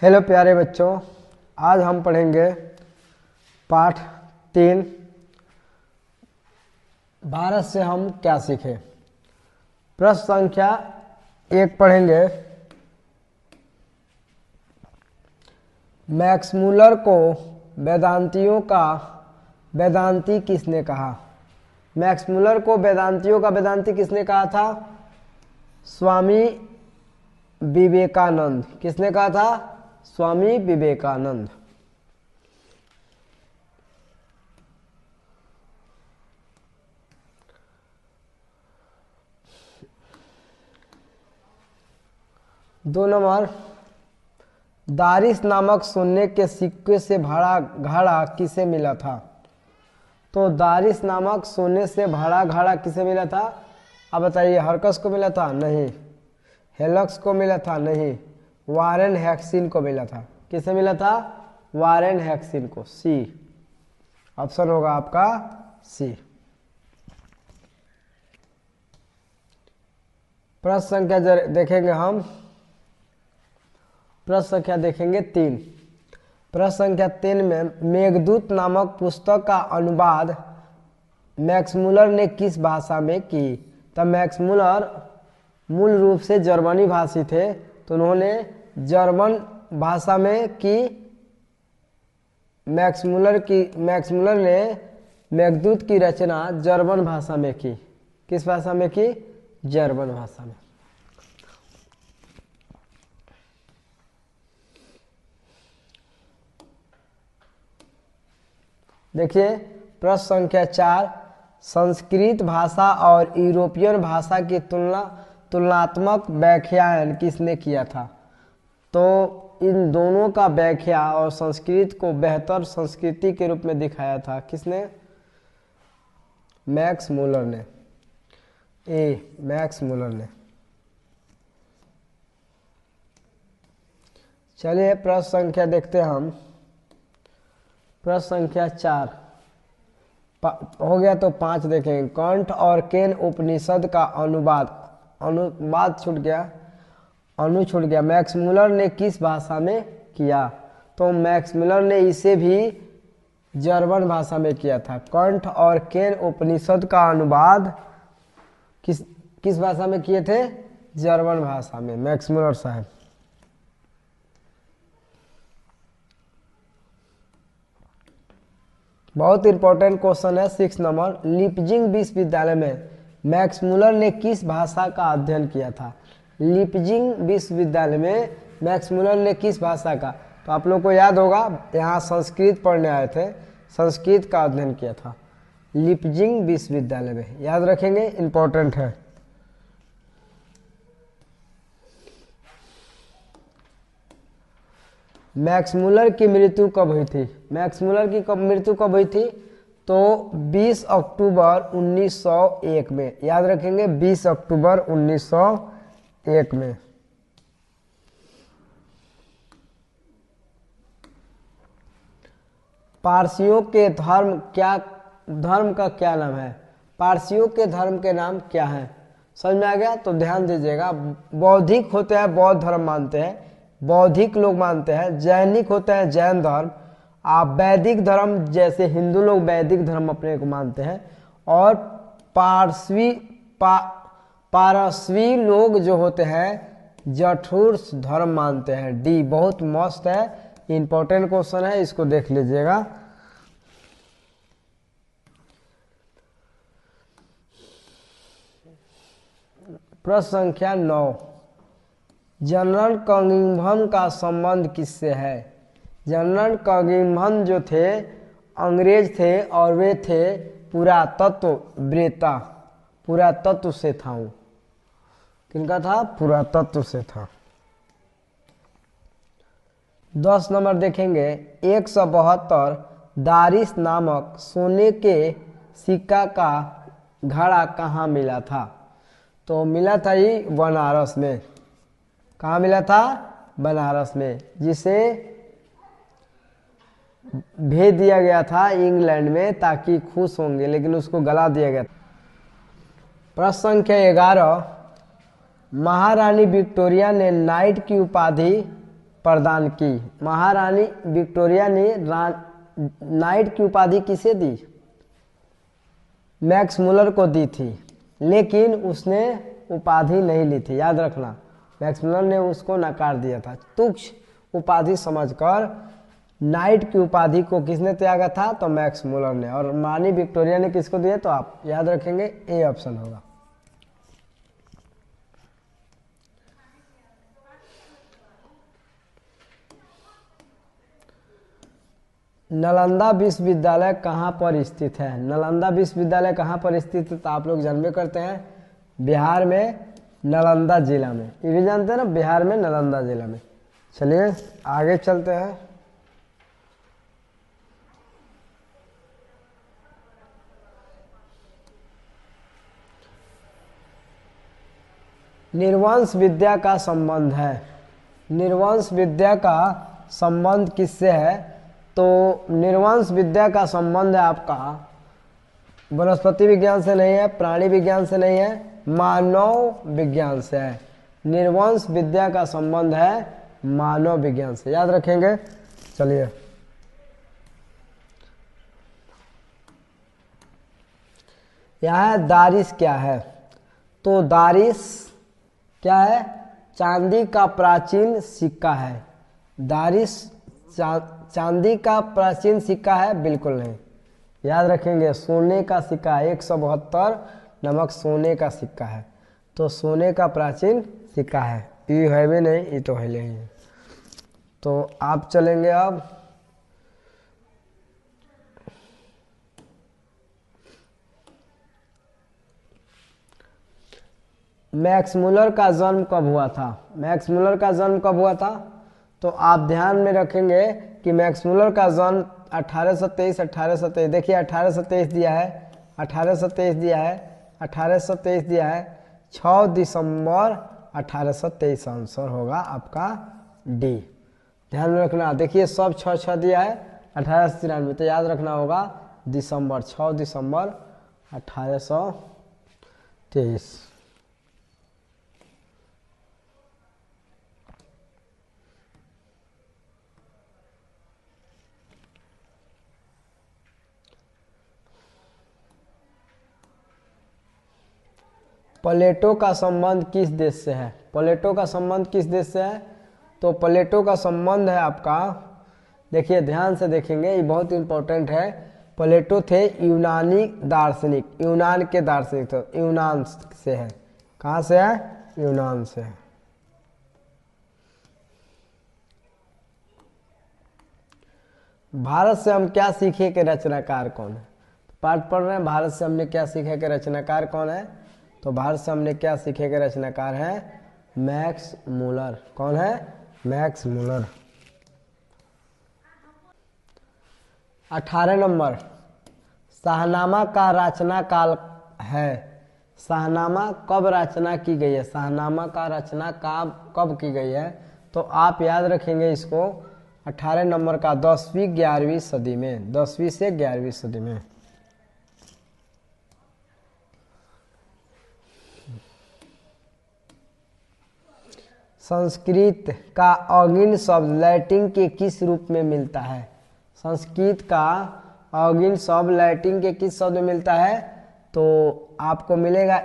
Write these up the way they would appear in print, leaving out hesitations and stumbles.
Hello प्यारे बच्चों, आज हम पढ़ेंगे पाठ 3। भारत से हम क्या सीखे। प्रश्न संख्या 1 पढ़ेंगे। मैक्स मूलर को वेदांतियों का वेदांती किसने कहा। मैक्स मूलर को वेदांतियों का वेदांती किसने कहा था? स्वामी विवेकानंद। किसने कहा था? स्वामी विवेकानंद। दो नंबर, दारिस नामक सोने के सिक्के से भरा घड़ा किसे मिला था? तो दारिस नामक सोने से भरा घड़ा किसे मिला था? अब बताइए, हरकस को मिला था? नहीं। हेलक्स को मिला था? नहीं। वारेन हैक्सिन को मिला था। किसे मिला था? वारेन हैक्सिन को। सी ऑप्शन होगा आपका सी। प्रश्न संख्या देखेंगे हम। प्रश्न संख्या देखेंगे 3। प्रश्न संख्या 3 में मेघदूत नामक पुस्तक का अनुवाद मैक्स मूलर ने किस भाषा में की? तब मैक्स मूलर मूल रूप से जर्मनी भाषी थे, तो उन्होंने जर्मन भाषा में की। मैक्स मूलर ने मेघदूत की रचना जर्मन भाषा में की। किस भाषा में की? जर्मन भाषा में। देखिए प्रश्न संख्या 4, संस्कृत भाषा और यूरोपियन भाषा की तुलनात्मक व्याख्यान किसने किया था? तो इन दोनों का व्याख्या और संस्कृत को बेहतर संस्कृति के रूप में दिखाया था। किसने? मैक्स मूलर ने। मैक्स मूलर ने। चलिए प्रश्न संख्या देखते हैं हम। प्रश्न संख्या 4 हो गया, तो 5 देखेंगे। कंठ और केन उपनिषद का अनुवाद छूट गया मैक्स मूलर ने किस भाषा में किया? तो मैक्स मूलर ने इसे भी जर्मन भाषा में किया था। कंठ और केन उपनिषद का अनुवाद किस भाषा में किए थे? जर्मन भाषा में, मैक्स मूलर साहब। बहुत इंपॉर्टेंट क्वेश्चन है 6 नंबर। लीपजिंग विश्वविद्यालय में मैक्स मूलर ने किस भाषा का अध्ययन किया था? लीपजिंग विश्वविद्यालय में मैक्स मूलर ने किस भाषा का? तो आप लोग को याद होगा, यहाँ संस्कृत पढ़ने आए थे, संस्कृत का अध्ययन किया था लीपजिंग विश्वविद्यालय में। याद रखेंगे, इंपॉर्टेंट है। मैक्स मूलर की मृत्यु कब हुई थी? मैक्स मूलर की मृत्यु कब हुई थी? तो 20 अक्टूबर 1901 में। याद रखेंगे, 20 अक्टूबर 1901 में। पारसियों के धर्म का क्या नाम है? पारसियों के धर्म के नाम क्या है? समझ में आ गया? तो ध्यान दीजिएगा। बौद्धिक होते हैं, बौद्ध धर्म मानते हैं, बौद्धिक लोग मानते हैं। जैनिक होते हैं, जैन धर्म। आप वैदिक धर्म, जैसे हिंदू लोग वैदिक धर्म अपने को मानते हैं। और पारसवी लोग जो होते हैं जठुर धर्म मानते हैं। डी बहुत मस्त है, इंपॉर्टेंट क्वेश्चन है, इसको देख लीजिएगा। प्रश्न संख्या 9, जनरल कनिंघम का संबंध किससे है? जनरल कनिंघम जो थे अंग्रेज थे, और वे थे पुरातत्व से था। वो किनका था? पुरातत्व से था। 10 नंबर देखेंगे। 172 दारिस नामक सोने के सिक्का का घड़ा कहाँ मिला था? तो मिला था ही बनारस में। कहाँ मिला था? बनारस में, जिसे भेज दिया गया था इंग्लैंड में ताकि खुश होंगे, लेकिन उसको गला दिया गया। प्रश्न संख्या 11, महारानी विक्टोरिया ने नाइट की उपाधि प्रदान की। महारानी विक्टोरिया ने नाइट की उपाधि किसे दी? मैक्स मुलर को दी थी, लेकिन उसने उपाधि नहीं ली थी, याद रखना। मैक्स मुलर ने उसको नकार दिया था। तुच्छ उपाधि समझकर नाइट की उपाधि को किसने त्यागा था? तो मैक्स मुलर ने। और रानी विक्टोरिया ने किसको दिए? तो आप याद रखेंगे ए ऑप्शन होगा। नालंदा विश्वविद्यालय कहाँ पर स्थित है? नालंदा विश्वविद्यालय कहाँ पर स्थित है? तो आप लोग जानबे करते हैं, बिहार में नालंदा जिला में। ये भी जानते हैं ना, बिहार में नालंदा जिला में। चलिए आगे चलते हैं। निर्वंश विद्या का संबंध है। निर्वंश विद्या का संबंध किससे है? तो निर्वंश विद्या का संबंध है आपका वनस्पति विज्ञान से नहीं है, प्राणी विज्ञान से नहीं है, मानव विज्ञान से है। निर्वंश विद्या का संबंध है मानव विज्ञान से, याद रखेंगे। चलिए यह दारिश क्या है? तो दारिश क्या है? चांदी का प्राचीन सिक्का है। दारिश चांदी का प्राचीन सिक्का है? बिल्कुल नहीं, याद रखेंगे सोने का सिक्का है। 172 नमक सोने का सिक्का है, तो सोने का प्राचीन सिक्का है। ये है भी नहीं, ये तो है नहीं। तो आप चलेंगे अब मैक्स मुलर का जन्म कब हुआ था? मैक्स मुलर का जन्म कब हुआ था? तो आप ध्यान में रखेंगे कि मैक्स मुलर का जन्म 1823 देखिए 1823 दिया है, 1823 दिया है, 1823 दिया है, 6 दिसंबर 1823 आंसर होगा आपका डी। ध्यान में रखना, देखिए सब 6 दिया है 1893, तो याद रखना होगा दिसंबर, 6 दिसंबर 1823। प्लेटो का संबंध किस देश से है? प्लेटो का संबंध किस देश से है? तो प्लेटो का संबंध है आपका, देखिए ध्यान से देखेंगे, ये बहुत इंपॉर्टेंट है। प्लेटो थे यूनानी दार्शनिक, यूनान के दार्शनिक थे, यूनान से है। कहाँ से है? यूनान से है। भारत से हम क्या सीखे के रचनाकार कौन है? पाठ पढ़ रहे हैं, भारत से हमने क्या सीखे के रचनाकार कौन है? तो भारत से हमने क्या सीखे के रचनाकार है? Max Muller. कौन है? Max Muller. 18 नंबर, शाहनामा का रचना काल है। शाहनामा कब रचना की गई है? शाहनामा का रचना कब की गई है? तो आप याद रखेंगे इसको 18 नंबर का 10वीं 11वीं सदी में, 10वीं से 11वीं सदी में। संस्कृत का अगिन शब्द लैटिन के किस रूप में मिलता है? संस्कृत का अगिन शब्द लैटिन के किस शब्द में मिलता है? तो आपको मिलेगा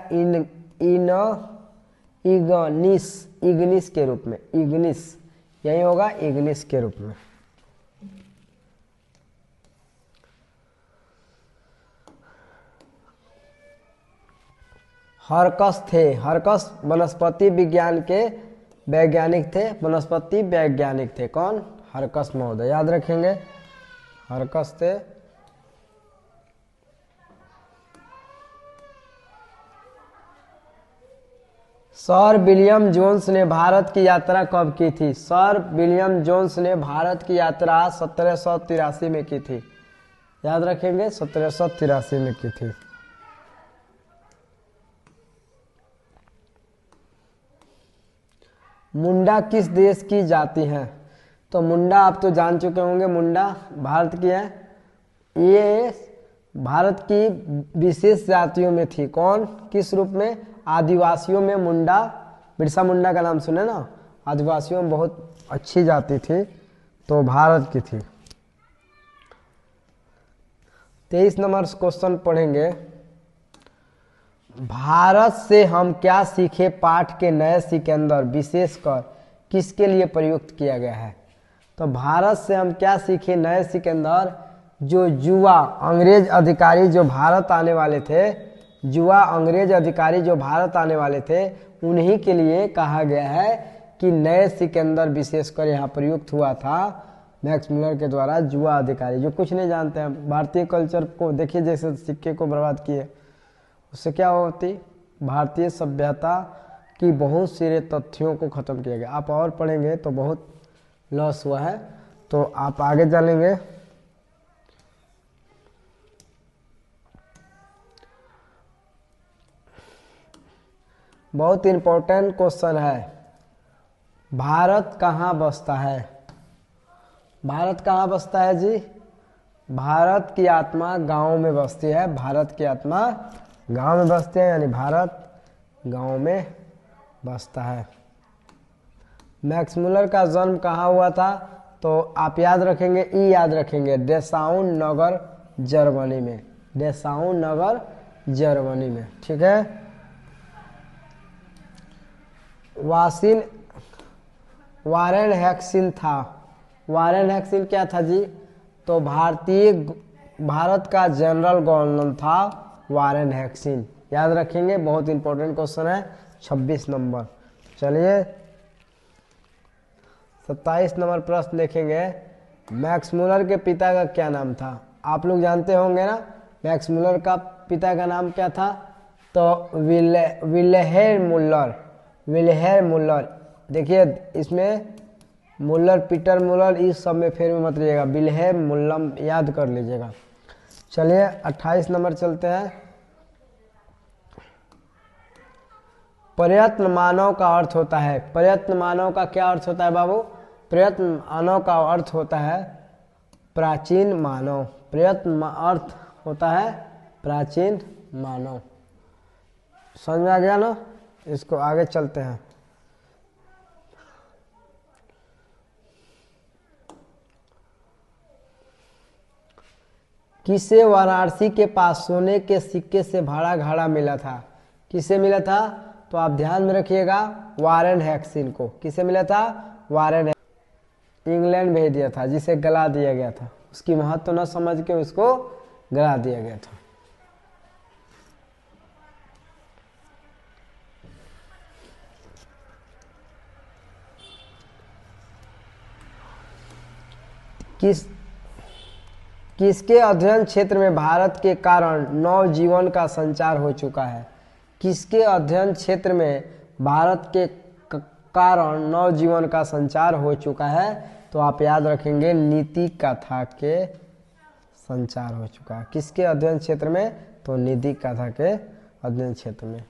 इग्निस के रूप में। इग्निस, यही होगा इग्निस के रूप में। हरकस थे। हरकस वनस्पति विज्ञान के वैज्ञानिक थे, वनस्पति वैज्ञानिक थे। कौन? हरकस महोदय, याद रखेंगे हरकस थे। सर विलियम जोन्स ने भारत की यात्रा कब की थी? सर विलियम जोन्स ने भारत की यात्रा 1783 में की थी, याद रखेंगे 1783 में की थी। मुंडा किस देश की जाति है? तो मुंडा आप तो जान चुके होंगे, मुंडा भारत की है। ये भारत की विशेष जातियों में थी। कौन? किस रूप में? आदिवासियों में मुंडा, बिरसा मुंडा का नाम सुने ना, आदिवासियों में बहुत अच्छी जाति थी, तो भारत की थी। 23 नंबर क्वेश्चन पढ़ेंगे। भारत से हम क्या सीखे पाठ के नए सिकंदर विशेषकर किसके लिए प्रयुक्त किया गया है? तो भारत से हम क्या सीखे नए सिकंदर, जो युवा अंग्रेज अधिकारी जो भारत आने वाले थे, युवा अंग्रेज अधिकारी जो भारत आने वाले थे, उन्हीं के लिए कहा गया है कि नए सिकंदर विशेषकर यहाँ प्रयुक्त हुआ था मैक्स मुलर के द्वारा। युवा अधिकारी जो कुछ नहीं जानते हैं, भारतीय कल्चर को देखिए, जैसे सिक्के को बर्बाद किए, उससे क्या होती, भारतीय सभ्यता की बहुत सारे तथ्यों को खत्म किया गया। आप और पढ़ेंगे तो बहुत लॉस हुआ है, तो आप आगे जानेंगे। बहुत इंपॉर्टेंट क्वेश्चन है, भारत कहाँ बसता है? भारत कहाँ बसता है जी? भारत की आत्मा गांव में बसती है। भारत की आत्मा गांव में बसती है, यानी भारत गांव में बसता है। मैक्स मुलर का जन्म कहाँ हुआ था? तो आप याद रखेंगे, ई याद रखेंगे, डेसाउ नगर जर्मनी में। डेसाउ नगर जर्मनी में, ठीक है। वारेन हैक्सिन था। वारेन हैक्सिन क्या था जी? तो भारत का जनरल गवर्नर था वारेन हैक्सिन। याद रखेंगे, बहुत इंपॉर्टेंट क्वेश्चन है। 26 नंबर। चलिए 27 नंबर प्रश्न देखेंगे। मैक्स मुलर के पिता का क्या नाम था? आप लोग जानते होंगे ना, मैक्स मुलर का पिता का नाम क्या था? तो विल्हेल्म मुलर। विल्हेल्म मुलर। देखिए इसमें मुलर, पीटर मुलर, इस सब में फेर में मत रहिएगा, विल्हेल्म मुलर याद कर लीजिएगा। चलिए 28 नंबर चलते हैं। प्रयत्न मानव का अर्थ होता है। प्रयत्न मानव का क्या अर्थ होता है बाबू? प्रयत्न मानव का अर्थ होता है प्राचीन मानव। प्रयत्न अर्थ होता है प्राचीन मानव। समझ में आ गया ना? इसको आगे चलते हैं। किसे वाराणसी के पास सोने के सिक्के से भरा घड़ा मिला था? किसे मिला था? तो आप ध्यान में रखिएगा, वारेन हैक्सिन को। किसे मिला था? वारेन। इंग्लैंड भेज दिया था, जिसे गला दिया गया था। उसकी महत्व न समझ के उसको गला दिया गया था। किसके अध्ययन क्षेत्र में भारत के कारण नव जीवन का संचार हो चुका है? किसके अध्ययन क्षेत्र में भारत के कारण नव जीवन का संचार हो चुका है? तो आप याद रखेंगे, नीति कथा के संचार हो चुका है। किसके अध्ययन क्षेत्र में? तो नीति कथा के अध्ययन क्षेत्र में।